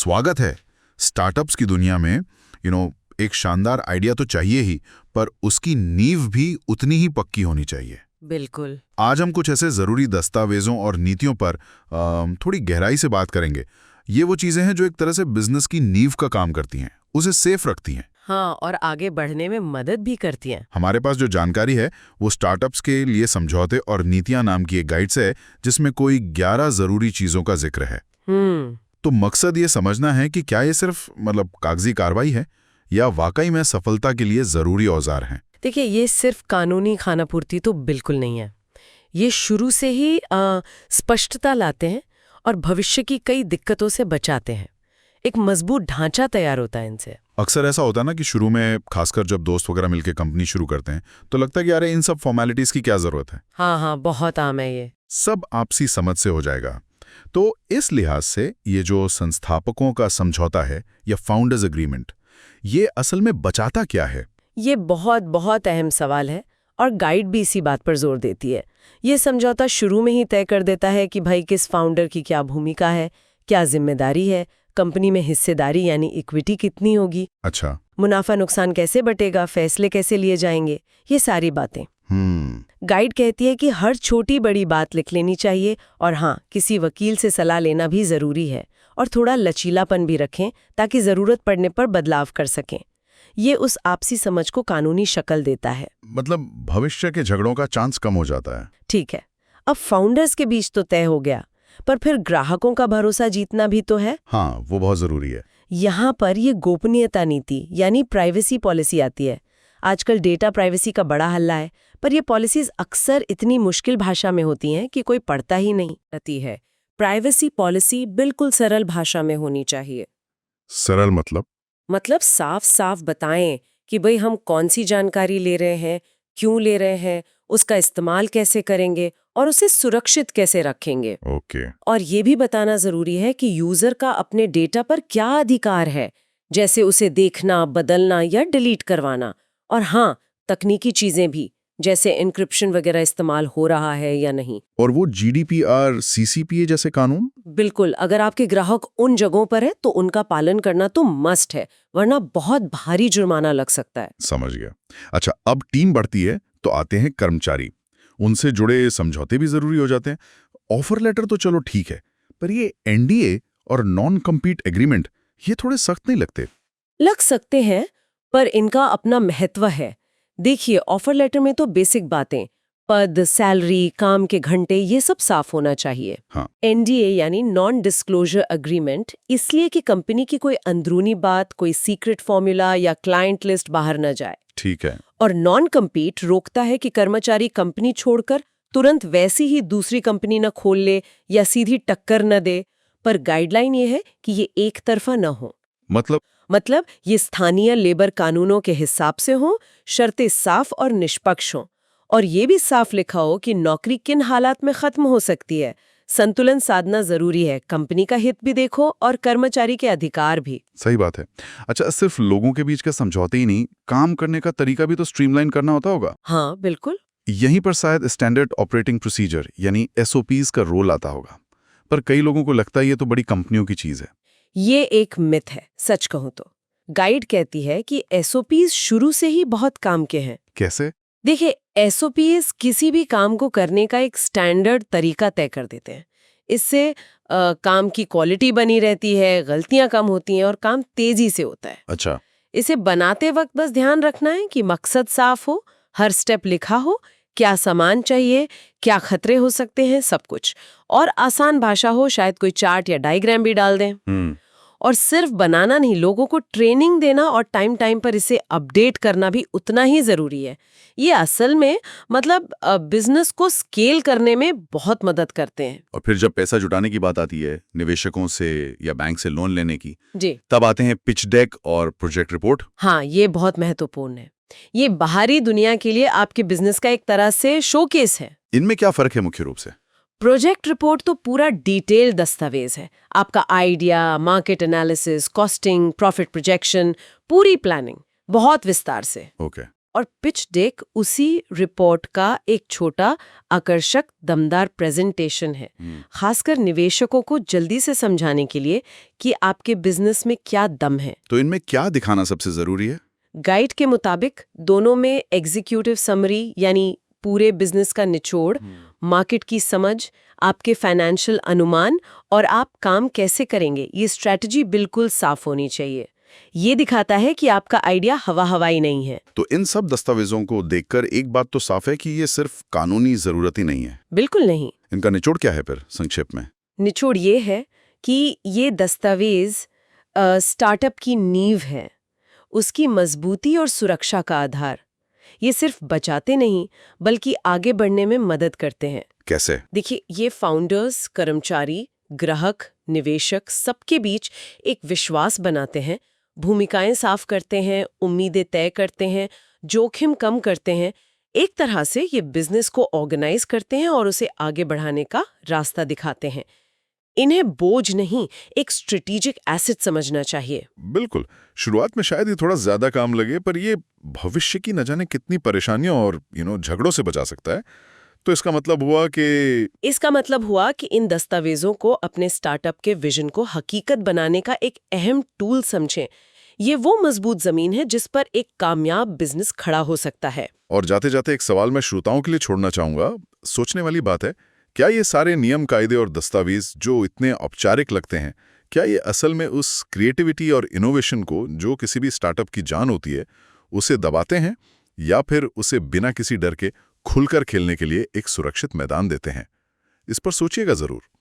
स्वागत है। स्टार्टअप्स की दुनिया में एक शानदार आइडिया तो चाहिए ही, पर उसकी नींव भी उतनी ही पक्की होनी चाहिए। बिल्कुल। आज हम कुछ ऐसे ज़रूरी दस्तावेजों और नीतियों पर थोड़ी गहराई से बात करेंगे। ये वो चीज़ें हैं जो एक तरह से बिजनेस की नींव का काम करती हैं, उसे सेफ रखती हैं। हाँ, और आगे बढ़ने में मदद भी करती हैं। हमारे पास जो जानकारी है वो स्टार्टअप्स के लिए समझौते और नीतियां नाम की एक गाइड से है, जिसमें कोई 11 ज़रूरी चीज़ों का जिक्र है। तो मकसद ये समझना है कि क्या ये सिर्फ कागजी कार्रवाई है या वाकई में सफलता के लिए ज़रूरी औजार हैं। देखिए, ये सिर्फ कानूनी खानापूर्ति तो बिल्कुल नहीं है। ये शुरू से ही स्पष्टता लाते हैं और भविष्य की कई दिक्कतों से बचाते हैं। एक मजबूत ढांचा तैयार होता है इनसे। अक्सर ऐसा होता है ना कि शुरू में, खासकर जब दोस्त वगैरह मिलकर कंपनी शुरू करते हैं, तो लगता है कि अरे इन सब फॉर्मेलिटीज की क्या जरूरत है। हाँ, बहुत आम है ये। सब आपसी समझ से हो जाएगा। तो इस लिहाज से ये जो संस्थापकों का समझौता है या फाउंडर्स एग्रीमेंट, ये असल में बचाता क्या है? ये बहुत बहुत अहम सवाल है और गाइड भी इसी बात पर जोर देती है। ये समझौता शुरू में ही तय कर देता है कि भाई किस फाउंडर की क्या भूमिका है, क्या जिम्मेदारी है, कंपनी में हिस्सेदारी यानी इक्विटी कितनी होगी, अच्छा, मुनाफा नुकसान कैसे बटेगा, फैसले कैसे लिए जाएंगे, ये सारी बातें। गाइड कहती है कि हर छोटी बड़ी बात लिख लेनी चाहिए और हाँ, किसी वकील से सलाह लेना भी जरूरी है और थोड़ा लचीलापन भी रखें ताकि जरूरत पड़ने पर बदलाव कर सकें। ये उस आपसी समझ को कानूनी शक्ल देता है। मतलब भविष्य के झगड़ों का चांस कम हो जाता है। ठीक है, अब फाउंडर्स के बीच तो तय हो गया, पर फिर ग्राहकों का भरोसा जीतना भी तो है। हाँ, वो बहुत जरूरी है। यहाँ पर ये गोपनीयता नीति यानी प्राइवेसी पॉलिसी आती है। आजकल डेटा प्राइवेसी का बड़ा हल्ला है, पर ये पॉलिसीज अक्सर इतनी मुश्किल भाषा में होती हैं कि कोई पढ़ता ही नहीं रहती है। प्राइवेसी पॉलिसी बिल्कुल सरल भाषा में होनी चाहिए। सरल मतलब साफ साफ बताएं कि भाई हम कौन सी जानकारी ले रहे हैं, क्यों ले रहे हैं, उसका इस्तेमाल कैसे करेंगे और उसे सुरक्षित कैसे रखेंगे। ओके। और ये भी बताना जरूरी है कि यूजर का अपने डेटा पर क्या अधिकार है, जैसे उसे देखना, बदलना या डिलीट करवाना। और हाँ, तकनीकी चीजें भी, जैसे एन्क्रिप्शन वगैरह इस्तेमाल हो रहा है या नहीं। और वो GDPR, CCPA जैसे कानून? बिल्कुल, अगर आपके ग्राहक उन जगहों पर है तो उनका पालन करना तो मस्ट है, वरना बहुत भारी जुर्माना लग सकता है। समझ गया। अच्छा, अब टीम बढ़ती है तो आते हैं कर्मचारी। उनसे जुड़े समझौते भी जरूरी हो जाते हैं। ऑफर लेटर तो चलो ठीक है, पर ये NDA और नॉन कम्पीट एग्रीमेंट, ये थोड़े सख्त नहीं लगते? लग सकते हैं, पर इनका अपना महत्व है। देखिए, ऑफर लेटर में तो बेसिक बातें, पद, सैलरी, काम के घंटे, ये सब साफ होना चाहिए। हाँ। NDA यानी नॉन डिस्क्लोजर एग्रीमेंट, इसलिए कि कंपनी की कोई अंदरूनी बात, कोई सीक्रेट फॉर्मूला या क्लाइंट लिस्ट बाहर न जाए। ठीक है। और नॉन कम्पीट रोकता है कि कर्मचारी कंपनी छोड़कर तुरंत वैसी ही दूसरी कंपनी न खोल ले या सीधी टक्कर न दे। पर गाइडलाइन ये है कि ये एक तरफा न हो। मतलब ये स्थानीय लेबर कानूनों के हिसाब से हो, शर्तें साफ और निष्पक्ष हों, और ये भी साफ लिखा हो कि नौकरी किन हालात में खत्म हो सकती है। संतुलन साधना जरूरी है, कंपनी का हित भी देखो और कर्मचारी के अधिकार भी। सही बात है। अच्छा, सिर्फ लोगों के बीच का समझौते ही नहीं, काम करने का तरीका भी तो स्ट्रीमलाइन करना होता होगा। हाँ, बिल्कुल। यहीं पर शायद स्टैंडर्ड ऑपरेटिंग प्रोसीजर यानी SOPs का रोल आता होगा। पर कई लोगों को लगता है ये तो बड़ी कंपनियों की चीज है। ये एक मिथ है, सच कहूं तो। गाइड कहती है कि SOPs शुरू से ही बहुत काम के हैं। कैसे? देखिए, SOPs किसी भी काम को करने का एक स्टैंडर्ड तरीका तय कर देते हैं। इससे काम की क्वालिटी बनी रहती है, गलतियां कम होती हैं और काम तेजी से होता है। अच्छा। इसे बनाते वक्त बस ध्यान रखना है कि मकसद साफ हो, हर स्टेप लिखा हो, क्या सामान चाहिए, क्या खतरे हो सकते हैं, सब कुछ। और आसान भाषा हो, शायद कोई चार्ट या डायग्राम भी डाल दें। और सिर्फ बनाना नहीं, लोगों को ट्रेनिंग देना और टाइम पर इसे अपडेट करना भी उतना ही जरूरी है। ये असल में बिजनेस को स्केल करने में बहुत मदद करते हैं। और फिर जब पैसा जुटाने की बात आती है, निवेशकों से या बैंक से लोन लेने की, जी, तब आते हैं पिच डेक और प्रोजेक्ट रिपोर्ट। हाँ, ये बहुत महत्वपूर्ण है। ये बाहरी दुनिया के लिए आपके बिजनेस का एक तरह से शोकेस है। इनमें क्या फर्क है मुख्य रूप से? प्रोजेक्ट रिपोर्ट तो पूरा डिटेल दस्तावेज है। आपका idea, market analysis, costing, profit projection, पूरी प्लानिंग बहुत विस्तार से। ओके। और पिच डेक उसी रिपोर्ट का एक छोटा आकर्षक दमदार प्रेजेंटेशन है, खासकर निवेशकों को जल्दी से समझाने के लिए कि आपके बिजनेस में क्या दम है। तो इनमें क्या दिखाना सबसे जरूरी है? गाइड के मुताबिक दोनों में एग्जीक्यूटिव समरी यानी पूरे बिजनेस का निचोड़, मार्केट की समझ, आपके फाइनेंशियल अनुमान और आप काम कैसे करेंगे, ये स्ट्रैटेजी बिल्कुल साफ होनी चाहिए। ये दिखाता है कि आपका आइडिया हवा हवाई नहीं है। तो इन सब दस्तावेजों को देखकर एक बात तो साफ है कि ये सिर्फ कानूनी जरूरत ही नहीं है। बिल्कुल नहीं। इनका निचोड़ क्या है फिर संक्षेप में? निचोड़ ये है कि ये दस्तावेज स्टार्टअप की नींव है, उसकी मजबूती और सुरक्षा का आधार। ये सिर्फ बचाते नहीं बल्कि आगे बढ़ने में मदद करते हैं। कैसे? देखिए, ये फाउंडर्स, कर्मचारी, ग्राहक, निवेशक सबके बीच एक विश्वास बनाते हैं, भूमिकाएं साफ करते हैं, उम्मीदें तय करते हैं, जोखिम कम करते हैं। एक तरह से ये बिजनेस को ऑर्गेनाइज करते हैं और उसे आगे बढ़ाने का रास्ता दिखाते हैं। इन्हें बोझ नहीं, एक स्ट्रेटेजिक एसेट समझना चाहिए। बिल्कुल। शुरुआत में शायद ये थोड़ा ज्यादा काम लगे, पर ये भविष्य की न जाने कितनी परेशानियों और झगड़ों से बचा सकता है। तो इसका मतलब हुआ कि इन दस्तावेजों को अपने स्टार्टअप के विजन को हकीकत बनाने का एक अहम टूल समझें। ये वो मजबूत जमीन है जिस पर एक कामयाब बिजनेस खड़ा हो सकता है। और जाते जाते एक सवाल मैं श्रोताओं के लिए छोड़ना चाहूंगा। सोचने वाली बात है, क्या ये सारे नियम, कायदे और दस्तावेज जो इतने औपचारिक लगते हैं, क्या ये असल में उस क्रिएटिविटी और इनोवेशन को, जो किसी भी स्टार्टअप की जान होती है, उसे दबाते हैं, या फिर उसे बिना किसी डर के खुलकर खेलने के लिए एक सुरक्षित मैदान देते हैं? इस पर सोचिएगा जरूर।